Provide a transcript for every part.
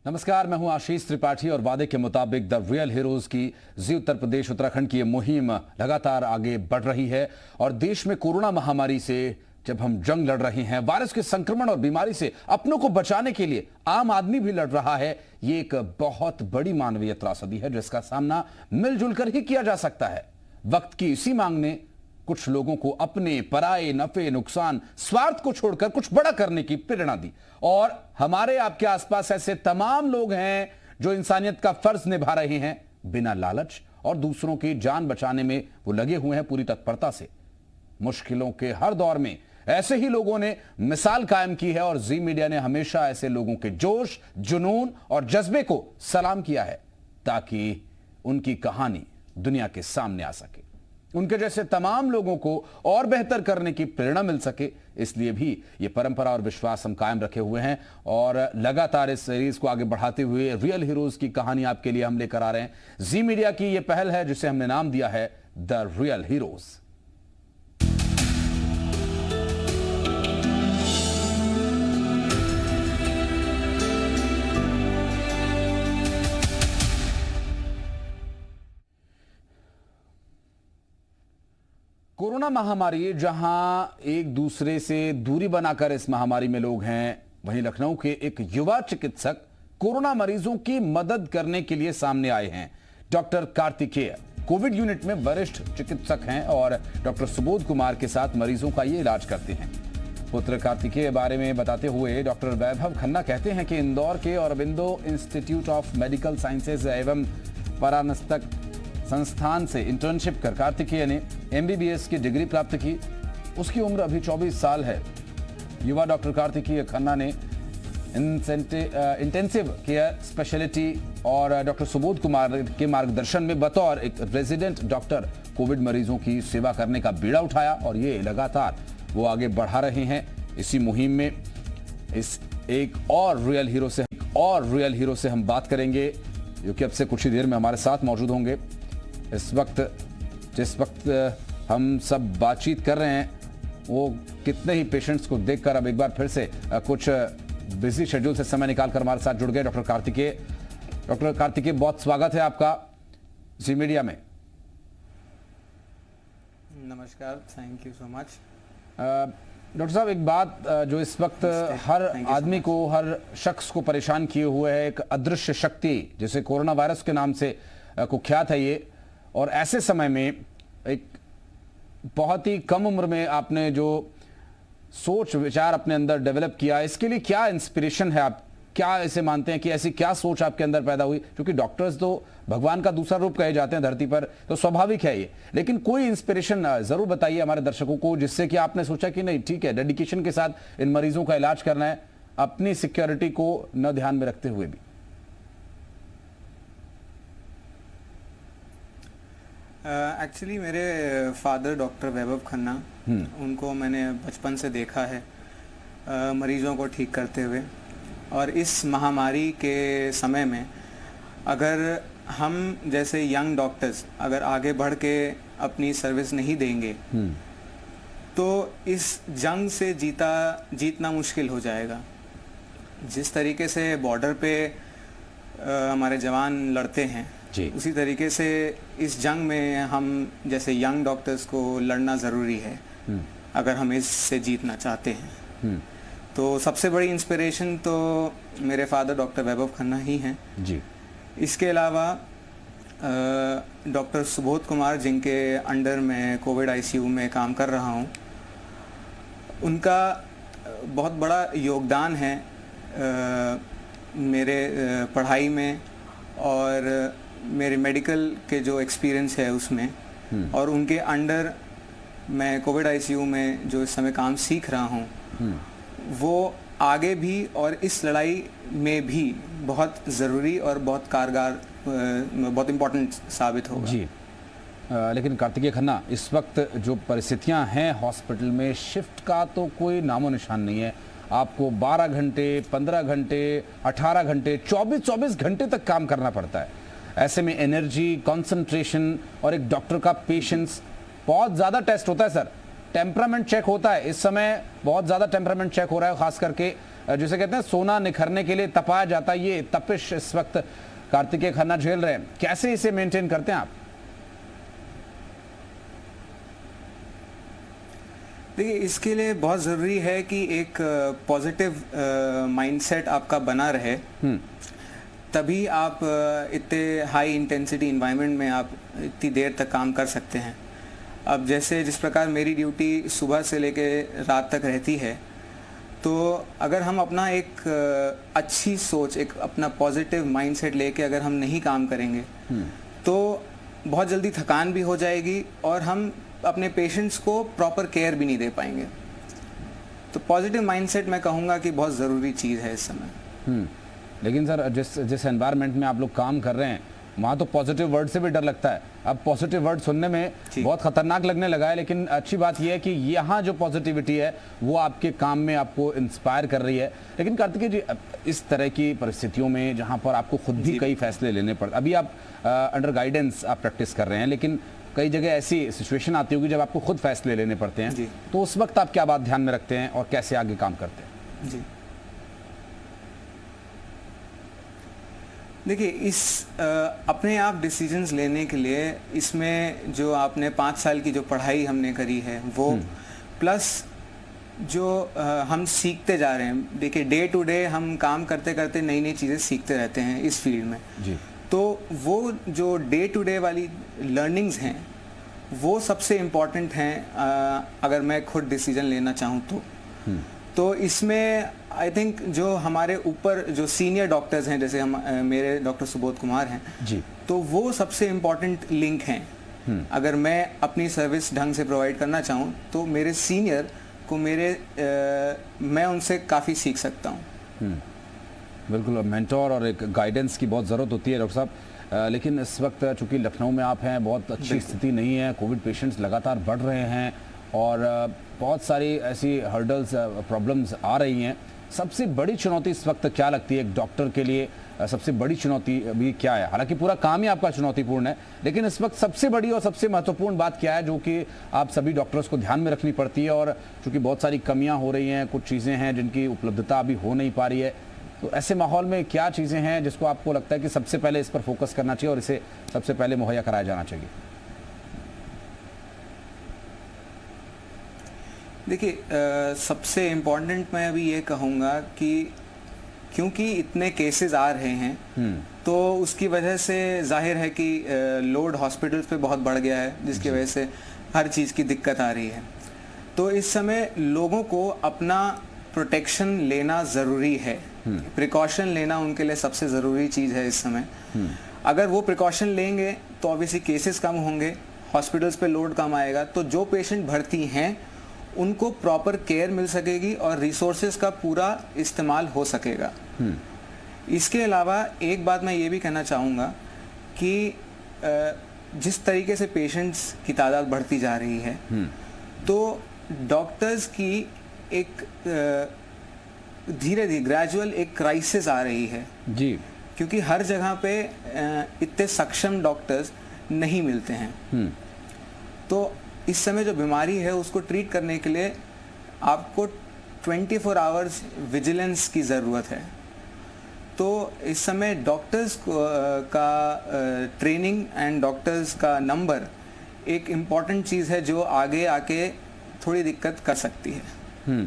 नमस्कार, मैं हूं आशीष त्रिपाठी और वादे के मुताबिक द रियल हीरोज की जी उत्तर प्रदेश उत्तराखंड की ये मुहिम लगातार आगे बढ़ रही है और देश में कोरोना महामारी से जब हम जंग लड़ रहे हैं, वायरस के संक्रमण और बीमारी से अपनों को बचाने के लिए आम आदमी भी लड़ रहा है। ये एक बहुत बड़ी मानवीय त्रासदी है जिसका सामना मिलजुल कर ही किया जा सकता है। वक्त की इसी मांग ने कुछ लोगों को अपने पराये नफे नुकसान स्वार्थ को छोड़कर कुछ बड़ा करने की प्रेरणा दी और हमारे आपके आसपास ऐसे तमाम लोग हैं जो इंसानियत का फर्ज निभा रहे हैं बिना लालच और दूसरों की जान बचाने में वो लगे हुए हैं पूरी तत्परता से। मुश्किलों के हर दौर में ऐसे ही लोगों ने मिसाल कायम की है और जी मीडिया ने हमेशा ऐसे लोगों के जोश, जुनून और जज्बे को सलाम किया है ताकि उनकी कहानी दुनिया के सामने आ सके, उनके जैसे तमाम लोगों को और बेहतर करने की प्रेरणा मिल सके। इसलिए भी ये परंपरा और विश्वास हम कायम रखे हुए हैं और लगातार इस सीरीज को आगे बढ़ाते हुए रियल हीरोज की कहानी आपके लिए हम लेकर आ रहे हैं। जी मीडिया की ये पहल है जिसे हमने नाम दिया है द रियल हीरोज। कोरोना महामारी जहां एक दूसरे से दूरी बनाकर इस महामारी में लोग हैं, वहीं लखनऊ के एक युवा चिकित्सक कोरोना मरीजों की मदद करने के लिए सामने आए हैं। डॉक्टर कार्तिकेय कोविड यूनिट में वरिष्ठ चिकित्सक हैं और डॉक्टर सुबोध कुमार के साथ मरीजों का ये इलाज करते हैं। पुत्र कार्तिकेय बारे में बताते हुए डॉक्टर वैभव खन्ना कहते हैं कि इंदौर के Aurobindo institute of medical sciences एवं परानस्तक संस्थान से इंटर्नशिप कर कार्तिकेय ने एमबीबीएस की डिग्री प्राप्त की। उसकी उम्र अभी 24 साल है। युवा डॉक्टर कार्तिकेय खन्ना ने इंटेंसिव केयर स्पेशलिटी और डॉक्टर सुबोध कुमार के मार्गदर्शन में बतौर एक रेजिडेंट डॉक्टर कोविड मरीजों की सेवा करने का बीड़ा उठाया और ये लगातार वो आगे बढ़ा रहे हैं। इसी मुहिम में इस एक और रियल हीरो से हम बात करेंगे जो कि अब से कुछ ही देर में हमारे साथ मौजूद होंगे। जिस वक्त हम सब बातचीत कर रहे हैं वो कितने ही पेशेंट्स को देखकर अब एक बार फिर से कुछ बिजी शेड्यूल से समय निकालकर हमारे साथ जुड़ गए डॉक्टर कार्तिकेय, बहुत स्वागत है आपका जी मीडिया में। नमस्कार, thank you so much. Doctor साहब, एक बात जो इस वक्त हर आदमी को, हर शख्स को परेशान किए हुए है, एक अदृश्य शक्ति जिसे कोरोना वायरस के नाम से कुख्यात है ये, और ऐसे समय में एक बहुत ही कम उम्र में आपने जो सोच विचार अपने अंदर डेवलप किया, इसके लिए क्या इंस्पिरेशन है? आप क्या इसे मानते हैं कि ऐसी क्या सोच आपके अंदर पैदा हुई? क्योंकि डॉक्टर्स तो भगवान का दूसरा रूप कहे जाते हैं धरती पर, तो स्वाभाविक है ये, लेकिन कोई इंस्पिरेशन जरूर बताइए हमारे दर्शकों को जिससे कि आपने सोचा कि नहीं, ठीक है, डेडिकेशन के साथ इन मरीजों का इलाज करना है, अपनी सिक्योरिटी को न ध्यान में रखते हुए भी। एक्चुअली मेरे फादर डॉक्टर वैभव खन्ना, उनको मैंने बचपन से देखा है मरीजों को ठीक करते हुए, और इस महामारी के समय में अगर हम जैसे यंग डॉक्टर्स अगर आगे बढ़ के अपनी सर्विस नहीं देंगे तो इस जंग से जीतना मुश्किल हो जाएगा। जिस तरीके से बॉर्डर पे हमारे जवान लड़ते हैं, उसी तरीके से इस जंग में हम जैसे यंग डॉक्टर्स को लड़ना ज़रूरी है अगर हम इससे जीतना चाहते हैं। तो सबसे बड़ी इंस्पिरेशन तो मेरे फादर डॉक्टर वैभव खन्ना ही हैं जी। इसके अलावा डॉक्टर सुबोध कुमार जिनके अंडर में कोविड आईसीयू में काम कर रहा हूँ, उनका बहुत बड़ा योगदान है मेरे पढ़ाई में और मेरे मेडिकल के जो एक्सपीरियंस है उसमें, और उनके अंडर मैं कोविड आईसीयू में जो इस समय काम सीख रहा हूँ वो आगे भी और इस लड़ाई में भी बहुत ज़रूरी और बहुत कारगर, बहुत इम्पोर्टेंट साबित होगा जी। लेकिन कार्तिकेय खन्ना, इस वक्त जो परिस्थितियां हैं हॉस्पिटल में, शिफ्ट का तो कोई नामो निशान नहीं है। आपको 12 घंटे, 15 घंटे, 18 घंटे, 24 घंटे तक काम करना पड़ता है। ऐसे में एनर्जी, कंसंट्रेशन और एक डॉक्टर का पेशेंस, बहुत ज़्यादा टेस्ट होता है सर। टेम्परामेंट चेक होता है, इस समय बहुत ज़्यादा टेम्परामेंट चेक हो रहा है, खास करके जिसे कहते हैं सोना निखरने के लिए तपाया जाता है, ये तपिश इस वक्त कार्तिकेय खन्ना झेल रहे हैं। कैसे इसे मेंटेन करते हैं आप? देखिए, इसके लिए बहुत ज़रूरी है कि एक पॉजिटिव माइंडसेट आपका बना रहे, तभी आप इतने हाई इंटेंसिटी इन्वायरमेंट में आप इतनी देर तक काम कर सकते हैं। अब जैसे जिस प्रकार मेरी ड्यूटी सुबह से लेके रात तक रहती है, तो अगर हम अपना एक अच्छी सोच, एक अपना पॉजिटिव माइंडसेट लेके अगर हम नहीं काम करेंगे तो बहुत जल्दी थकान भी हो जाएगी और हम अपने पेशेंट्स को प्रॉपर केयर भी नहीं दे पाएंगे। तो पॉजिटिव माइंडसेट मैं कहूँगा कि बहुत ज़रूरी चीज़ है इस समय। लेकिन सर जिस एनवायरनमेंट में आप लोग काम कर रहे हैं, वहाँ तो पॉजिटिव वर्ड से भी डर लगता है। अब पॉजिटिव वर्ड सुनने में बहुत खतरनाक लगने लगा है, लेकिन अच्छी बात यह है कि यहाँ जो पॉजिटिविटी है वो आपके काम में आपको इंस्पायर कर रही है। लेकिन कार्तिकेय जी, इस तरह की परिस्थितियों में जहाँ पर आपको खुद भी कई फैसले लेने पड़ते, अभी आप अंडर गाइडेंस आप प्रैक्टिस कर रहे हैं, लेकिन कई जगह ऐसी सिचुएशन आती होगी जब आपको खुद फैसले लेने पड़ते हैं, तो उस वक्त आप क्या बात ध्यान में रखते हैं और कैसे आगे काम करते हैं? जी, देखिए, इस अपने आप डिसीजंस लेने के लिए इसमें जो आपने 5 साल की जो पढ़ाई हमने करी है वो प्लस जो हम सीखते जा रहे हैं। देखिए, डे टू डे हम काम करते करते नई नई चीज़ें सीखते रहते हैं इस फील्ड में जी। तो वो जो डे टू डे वाली लर्निंग्स हैं वो सबसे इम्पॉर्टेंट हैं अगर मैं खुद डिसीजन लेना चाहूँ तो इसमें आई थिंक जो हमारे ऊपर जो सीनियर डॉक्टर्स हैं, जैसे हम मेरे डॉक्टर सुबोध कुमार हैं जी, तो वो सबसे इम्पॉर्टेंट लिंक हैं। अगर मैं अपनी सर्विस ढंग से प्रोवाइड करना चाहूँ तो मेरे सीनियर को मैं उनसे काफ़ी सीख सकता हूँ। बिल्कुल, मेंटोर और एक गाइडेंस की बहुत ज़रूरत होती है डॉक्टर साहब। लेकिन इस वक्त चूँकि लखनऊ में आप हैं, बहुत अच्छी स्थिति नहीं है, कोविड पेशेंट्स लगातार बढ़ रहे हैं और बहुत सारी ऐसी हर्डल्स, प्रॉब्लम्स आ रही हैं। सबसे बड़ी चुनौती इस वक्त क्या लगती है एक डॉक्टर के लिए? सबसे बड़ी चुनौती अभी क्या है? हालांकि पूरा काम ही आपका चुनौतीपूर्ण है, लेकिन इस वक्त सबसे बड़ी और सबसे महत्वपूर्ण बात क्या है जो कि आप सभी डॉक्टर्स को ध्यान में रखनी पड़ती है? और चूँकि बहुत सारी कमियाँ हो रही हैं, कुछ चीज़ें हैं जिनकी उपलब्धता अभी हो नहीं पा रही है, तो ऐसे माहौल में क्या चीज़ें हैं जिसको आपको लगता है कि सबसे पहले इस पर फोकस करना चाहिए और इसे सबसे पहले मुहैया कराया जाना चाहिए? देखिए, सबसे इम्पॉर्टेंट मैं अभी ये कहूँगा कि क्योंकि इतने केसेस आ रहे हैं तो उसकी वजह से जाहिर है कि लोड हॉस्पिटल्स पे बहुत बढ़ गया है, जिसकी वजह से हर चीज़ की दिक्कत आ रही है। तो इस समय लोगों को अपना प्रोटेक्शन लेना ज़रूरी है, प्रिकॉशन लेना उनके लिए सबसे ज़रूरी चीज़ है इस समय। अगर वो प्रिकॉशन लेंगे तो ऑब्वियसली केसेस कम होंगे, हॉस्पिटल्स पे लोड कम आएगा, तो जो पेशेंट भर्ती हैं उनको प्रॉपर केयर मिल सकेगी और रिसोर्सेज का पूरा इस्तेमाल हो सकेगा। इसके अलावा एक बात मैं ये भी कहना चाहूँगा कि जिस तरीके से पेशेंट्स की तादाद बढ़ती जा रही है तो डॉक्टर्स की एक धीरे धीरे ग्रेजुअल एक क्राइसिस आ रही है जी, क्योंकि हर जगह पे इतने सक्षम डॉक्टर्स नहीं मिलते हैं। तो इस समय जो बीमारी है उसको ट्रीट करने के लिए आपको 24 आवर्स विजिलेंस की ज़रूरत है। तो इस समय डॉक्टर्स का ट्रेनिंग एंड डॉक्टर्स का नंबर एक इम्पॉर्टेंट चीज़ है जो आगे आके थोड़ी दिक्कत कर सकती है।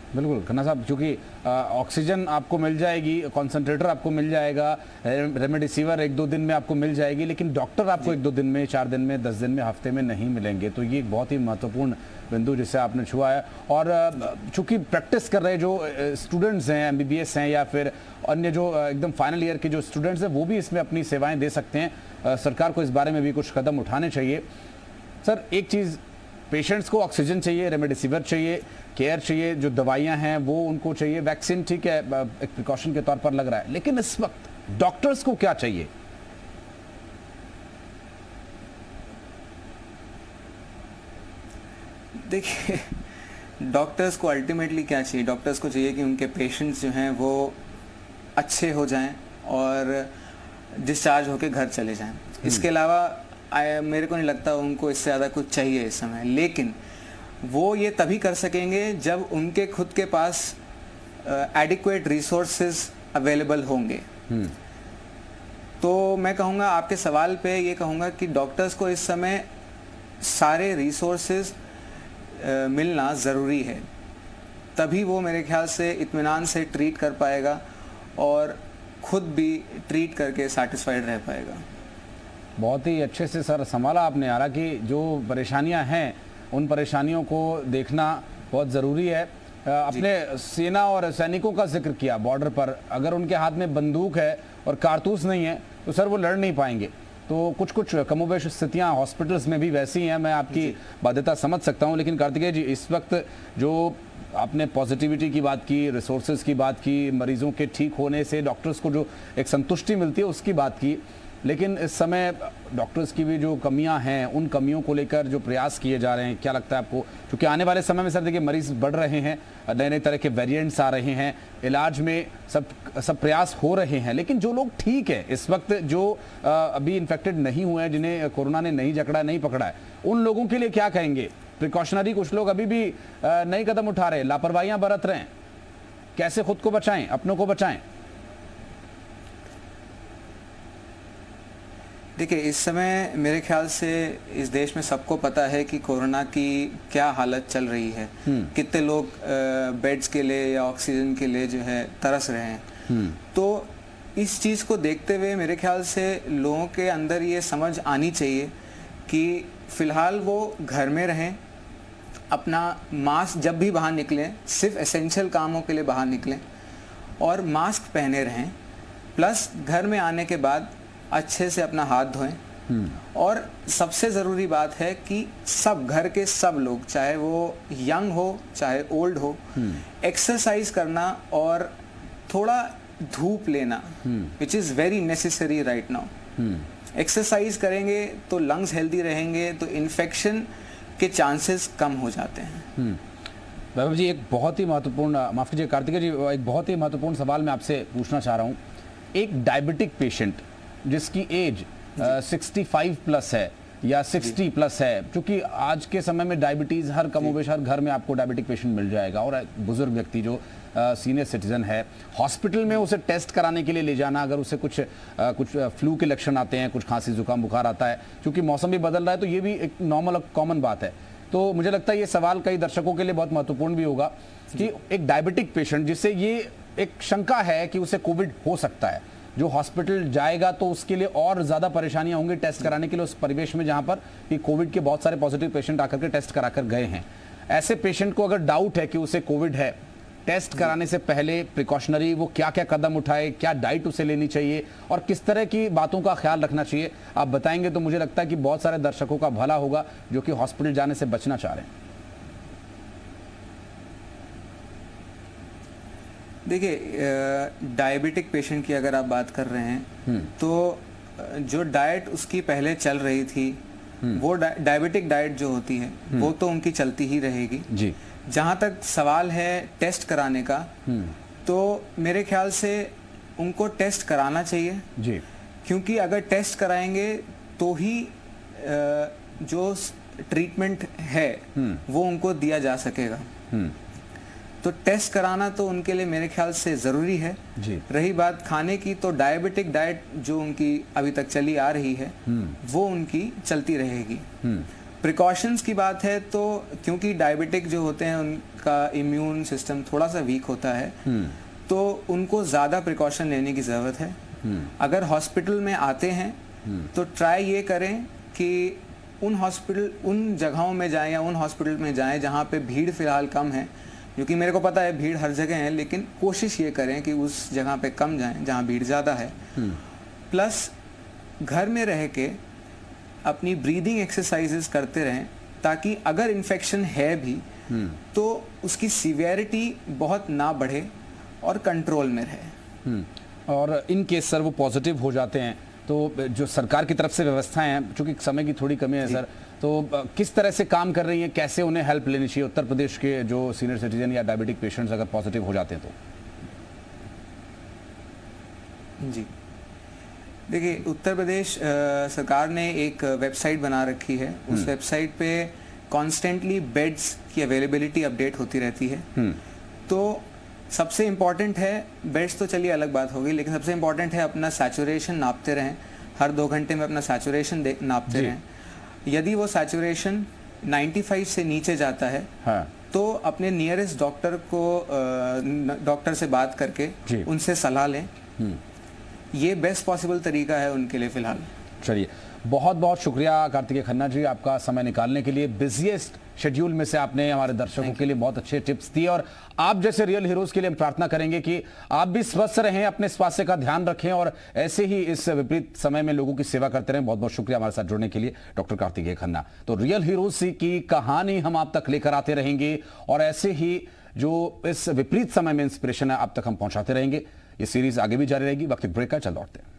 बिल्कुल खन्ना साहब, क्योंकि ऑक्सीजन आपको मिल जाएगी, कॉन्सेंट्रेटर आपको मिल जाएगा, रेमडेसिविर 1-2 दिन में आपको मिल जाएगी, लेकिन डॉक्टर आपको 1-2 दिन में, 4 दिन में, 10 दिन में, हफ्ते में नहीं मिलेंगे। तो ये एक बहुत ही महत्वपूर्ण बिंदु जिसे आपने छुआ है। और चूँकि प्रैक्टिस कर रहे जो स्टूडेंट्स हैं, MBBS हैं या फिर अन्य जो एकदम फाइनल ईयर के जो स्टूडेंट्स हैं, वो भी इसमें अपनी सेवाएँ दे सकते हैं। सरकार को इस बारे में भी कुछ कदम उठाने चाहिए। सर, एक चीज़, पेशेंट्स को ऑक्सीजन चाहिए, रेमडेसिविर चाहिए, केयर चाहिए, जो दवाइयां हैं वो उनको चाहिए, वैक्सीन ठीक है एक प्रिकॉशन के तौर पर लग रहा है, लेकिन इस वक्त डॉक्टर्स को क्या चाहिए? देखिए, डॉक्टर्स को अल्टीमेटली क्या चाहिए? डॉक्टर्स को चाहिए कि उनके पेशेंट्स जो हैं वो अच्छे हो जाएं और डिस्चार्ज होकर घर चले जाएं। इसके अलावा मेरे को नहीं लगता उनको इससे ज़्यादा कुछ चाहिए इस समय। लेकिन वो ये तभी कर सकेंगे जब उनके खुद के पास एडिक्वेट रिसोर्सेज अवेलेबल होंगे। तो मैं कहूँगा आपके सवाल पे ये कहूँगा कि डॉक्टर्स को इस समय सारे रिसोर्सेज मिलना ज़रूरी है, तभी वो मेरे ख्याल से इत्मीनान से ट्रीट कर पाएगा और खुद भी ट्रीट करके सेटिस्फाइड रह पाएगा। बहुत ही अच्छे से सर संभाला आपने। हालांकि जो परेशानियां हैं उन परेशानियों को देखना बहुत ज़रूरी है। अपने सेना और सैनिकों का जिक्र किया बॉर्डर पर, अगर उनके हाथ में बंदूक है और कारतूस नहीं है तो सर वो लड़ नहीं पाएंगे। तो कुछ कमोबेश स्थितियां हॉस्पिटल्स में भी वैसी हैं, मैं आपकी बाध्यता समझ सकता हूं। लेकिन कार्तिकेय जी, इस वक्त जो आपने पॉजिटिविटी की बात की, रिसोर्सेज की बात की, मरीजों के ठीक होने से डॉक्टर्स को जो एक संतुष्टि मिलती है उसकी बात की, लेकिन इस समय डॉक्टर्स की भी जो कमियां हैं उन कमियों को लेकर जो प्रयास किए जा रहे हैं, क्या लगता है आपको? क्योंकि आने वाले समय में सर देखिए मरीज बढ़ रहे हैं, नए नए तरह के वेरिएंट्स आ रहे हैं, इलाज में सब प्रयास हो रहे हैं, लेकिन जो लोग ठीक है इस वक्त, जो अभी इन्फेक्टेड नहीं हुए हैं, जिन्हें कोरोना ने नहीं जकड़ा, नहीं पकड़ा है, उन लोगों के लिए क्या कहेंगे? प्रिकॉशनरी कुछ लोग अभी भी नए कदम उठा रहे हैं, लापरवाहियां बरत रहे हैं, कैसे खुद को बचाएं, अपनों को बचाएं? देखिए, इस समय मेरे ख्याल से इस देश में सबको पता है कि कोरोना की क्या हालत चल रही है। कितने लोग बेड्स के लिए या ऑक्सीजन के लिए जो है तरस रहे हैं। तो इस चीज़ को देखते हुए मेरे ख्याल से लोगों के अंदर ये समझ आनी चाहिए कि फ़िलहाल वो घर में रहें, अपना मास्क जब भी बाहर निकलें सिर्फ एसेंशियल कामों के लिए बाहर निकलें और मास्क पहने रहें, प्लस घर में आने के बाद अच्छे से अपना हाथ धोएं। और सबसे ज़रूरी बात है कि सब घर के सब लोग, चाहे वो यंग हो चाहे ओल्ड हो, एक्सरसाइज करना और थोड़ा धूप लेना, which is very necessary right now. Exercise करेंगे तो लंग्स हेल्दी रहेंगे, तो इन्फेक्शन के चांसेस कम हो जाते हैं। वैभव जी, एक बहुत ही महत्वपूर्ण, माफ कीजिए कार्तिकेय जी, एक बहुत ही महत्वपूर्ण सवाल मैं आपसे पूछना चाह रहा हूँ। एक डायबिटिक पेशेंट जिसकी एज 65 प्लस है या 60 प्लस है, क्योंकि आज के समय में डायबिटीज़ हर कमोबेश हर घर में आपको डायबिटिक पेशेंट मिल जाएगा, और बुजुर्ग व्यक्ति जो सीनियर सिटीजन है, हॉस्पिटल में उसे टेस्ट कराने के लिए ले जाना, अगर उसे कुछ फ्लू के लक्षण आते हैं, कुछ खांसी जुकाम बुखार आता है, क्योंकि मौसम भी बदल रहा है, तो ये भी एक नॉर्मल कॉमन बात है। तो मुझे लगता है ये सवाल कई दर्शकों के लिए बहुत महत्वपूर्ण भी होगा कि एक डायबिटिक पेशेंट जिससे ये एक शंका है कि उसे कोविड हो सकता है, जो हॉस्पिटल जाएगा तो उसके लिए और ज़्यादा परेशानियां होंगी टेस्ट कराने के लिए उस परिवेश में जहां पर कि कोविड के बहुत सारे पॉजिटिव पेशेंट आकर के टेस्ट कराकर गए हैं। ऐसे पेशेंट को अगर डाउट है कि उसे कोविड है, टेस्ट कराने से पहले प्रिकॉशनरी वो क्या क्या कदम उठाए, क्या डाइट उसे लेनी चाहिए और किस तरह की बातों का ख्याल रखना चाहिए, आप बताएंगे तो मुझे लगता है कि बहुत सारे दर्शकों का भला होगा जो कि हॉस्पिटल जाने से बचना चाह रहे हैं। देखिए, डायबिटिक पेशेंट की अगर आप बात कर रहे हैं तो जो डाइट उसकी पहले चल रही थी, वो डायबिटिक डाइट जो होती है वो तो उनकी चलती ही रहेगी जी। जहाँ तक सवाल है टेस्ट कराने का, तो मेरे ख्याल से उनको टेस्ट कराना चाहिए जी, क्योंकि अगर टेस्ट कराएंगे तो ही जो ट्रीटमेंट है वो उनको दिया जा सकेगा। तो टेस्ट कराना तो उनके लिए मेरे ख्याल से ज़रूरी है जी। रही बात खाने की, तो डायबिटिक डाइट जो उनकी अभी तक चली आ रही है वो उनकी चलती रहेगी। प्रिकॉशंस की बात है तो क्योंकि डायबिटिक जो होते हैं उनका इम्यून सिस्टम थोड़ा सा वीक होता है, तो उनको ज़्यादा प्रिकॉशन लेने की ज़रूरत है। अगर हॉस्पिटल में आते हैं तो ट्राई ये करें कि उन जगहों में जाएं या उन हॉस्पिटल में जाएं जहाँ पे भीड़ फ़िलहाल कम है, क्योंकि मेरे को पता है भीड़ हर जगह है, लेकिन कोशिश ये करें कि उस जगह पे कम जाएं जहाँ भीड़ ज़्यादा है। प्लस घर में रह के अपनी ब्रीदिंग एक्सरसाइजेस करते रहें ताकि अगर इन्फेक्शन है भी तो उसकी सीवियरिटी बहुत ना बढ़े और कंट्रोल में रहे। और इन केस सर वो पॉजिटिव हो जाते हैं तो जो सरकार की तरफ से व्यवस्थाएं हैं, चूंकि समय की थोड़ी कमी है सर, तो किस तरह से काम कर रही हैं, कैसे उन्हें हेल्प लेनी चाहिए उत्तर प्रदेश के जो सीनियर सिटीजन या डायबिटिक पेशेंट्स अगर पॉजिटिव हो जाते हैं तो? जी देखिए, उत्तर प्रदेश सरकार ने एक वेबसाइट बना रखी है। उस वेबसाइट पे कॉन्स्टेंटली बेड्स की अवेलेबिलिटी अपडेट होती रहती है। तो सबसे इम्पॉर्टेंट है, बेड्स तो चलिए अलग बात होगी, लेकिन सबसे इम्पॉर्टेंट है अपना सैचुरेशन नापते रहें, हर 2 घंटे में अपना सैचुरेशन नापते रहें। यदि वो सैचुरेशन 95 से नीचे जाता है, हाँ। तो अपने नियरेस्ट डॉक्टर को डॉक्टर से बात करके उनसे सलाह लें। ये बेस्ट पॉसिबल तरीका है उनके लिए फिलहाल। चलिए, बहुत बहुत शुक्रिया कार्तिकेय खन्ना जी, आपका समय निकालने के लिए। बिजिएस्ट शेड्यूल में से आपने हमारे दर्शकों के लिए बहुत अच्छे टिप्स दिए, और आप जैसे रियल हीरोज के लिए हम प्रार्थना करेंगे कि आप भी स्वस्थ रहें, अपने स्वास्थ्य का ध्यान रखें और ऐसे ही इस विपरीत समय में लोगों की सेवा करते रहें। बहुत बहुत शुक्रिया हमारे साथ जुड़ने के लिए डॉक्टर कार्तिकेय खन्ना। तो रियल हीरोज की कहानी हम आप तक लेकर आते रहेंगे और ऐसे ही जो इस विपरीत समय में इंस्पिरेशन है आप तक हम पहुंचाते रहेंगे। ये सीरीज आगे भी जारी रहेगी। वक्त ब्रेक का, चल लौटते हैं।